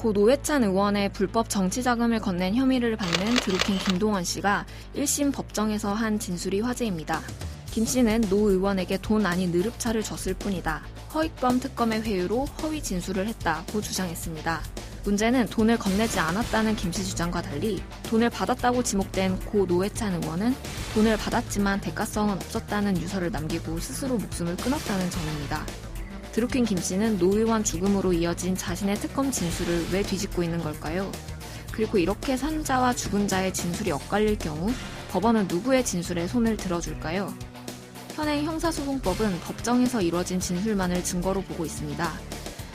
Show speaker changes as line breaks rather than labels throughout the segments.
고 노회찬 의원의 불법 정치자금을 건넨 혐의를 받는 드루킹 김동원 씨가 1심 법정에서 한 진술이 화제입니다. 김 씨는 노 의원에게 돈 아닌 느릅차를 줬을 뿐이다. 허익범 특검의 회유로 허위 진술을 했다고 주장했습니다. 문제는 돈을 건네지 않았다는 김 씨 주장과 달리 돈을 받았다고 지목된 고 노회찬 의원은 돈을 받았지만 대가성은 없었다는 유서를 남기고 스스로 목숨을 끊었다는 점입니다. 드루킹 김 씨는 노 의원 죽음으로 이어진 자신의 특검 진술을 왜 뒤집고 있는 걸까요? 그리고 이렇게 산 자와 죽은 자의 진술이 엇갈릴 경우 법원은 누구의 진술에 손을 들어줄까요? 현행 형사소송법은 법정에서 이뤄진 진술만을 증거로 보고 있습니다.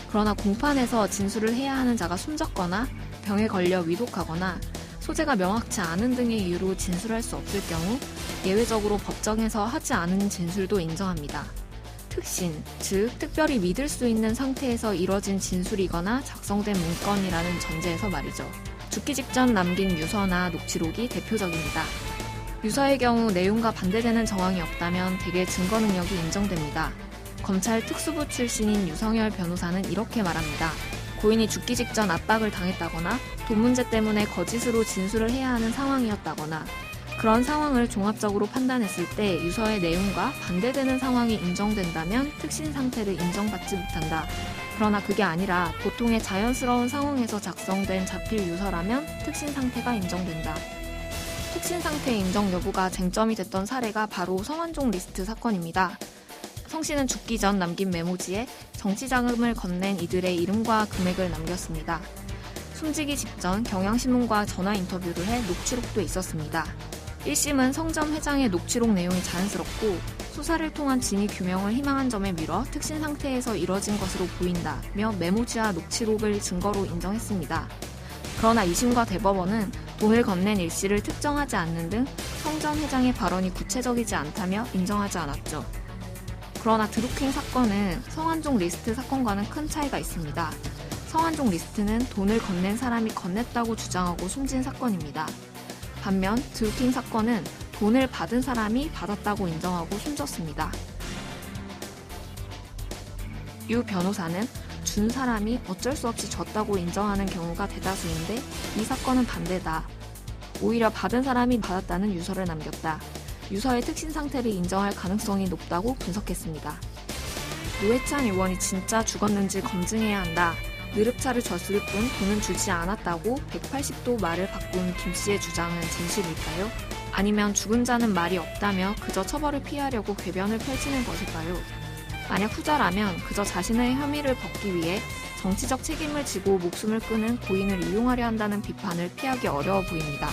그러나 공판에서 진술을 해야 하는 자가 숨졌거나 병에 걸려 위독하거나 소재가 명확치 않은 등의 이유로 진술할 수 없을 경우 예외적으로 법정에서 하지 않은 진술도 인정합니다. 특신, 즉 특별히 믿을 수 있는 상태에서 이뤄진 진술이거나 작성된 문건이라는 전제에서 말이죠. 죽기 직전 남긴 유서나 녹취록이 대표적입니다. 유서의 경우 내용과 반대되는 정황이 없다면 대개 증거 능력이 인정됩니다. 검찰 특수부 출신인 유성열 변호사는 이렇게 말합니다. 고인이 죽기 직전 압박을 당했다거나 돈 문제 때문에 거짓으로 진술을 해야 하는 상황이었다거나 그런 상황을 종합적으로 판단했을 때 유서의 내용과 반대되는 상황이 인정된다면 특신 상태를 인정받지 못한다. 그러나 그게 아니라 보통의 자연스러운 상황에서 작성된 자필 유서라면 특신 상태가 인정된다. 특신 상태 인정 여부가 쟁점이 됐던 사례가 바로 성완종 리스트 사건입니다. 성 씨는 죽기 전 남긴 메모지에 정치자금을 건넨 이들의 이름과 금액을 남겼습니다. 숨지기 직전 경향신문과 전화 인터뷰를 해 녹취록도 있었습니다. 1심은 성전 회장의 녹취록 내용이 자연스럽고 수사를 통한 진위 규명을 희망한 점에 밀어 특신 상태에서 이뤄진 것으로 보인다며 메모지와 녹취록을 증거로 인정했습니다. 그러나 2심과 대법원은 돈을 건넨 일시를 특정하지 않는 등 성전 회장의 발언이 구체적이지 않다며 인정하지 않았죠. 그러나 드루킹 사건은 성완종 리스트 사건과는 큰 차이가 있습니다. 성완종 리스트는 돈을 건넨 사람이 건넸다고 주장하고 숨진 사건입니다. 반면 드루킹 사건은 돈을 받은 사람이 받았다고 인정하고 숨졌습니다. 유 변호사는 준 사람이 어쩔 수 없이 졌다고 인정하는 경우가 대다수인데 이 사건은 반대다. 오히려 받은 사람이 받았다는 유서를 남겼다. 유서의 특신 상태를 인정할 가능성이 높다고 분석했습니다. 노회찬 의원이 진짜 죽었는지 검증해야 한다. 느릅차를 줬을 뿐 돈은 주지 않았다고 180도 말을 바꾼 김 씨의 주장은 진실일까요? 아니면 죽은 자는 말이 없다며 그저 처벌을 피하려고 궤변을 펼치는 것일까요? 만약 후자라면 그저 자신의 혐의를 벗기 위해 정치적 책임을 지고 목숨을 끊은 고인을 이용하려 한다는 비판을 피하기 어려워 보입니다.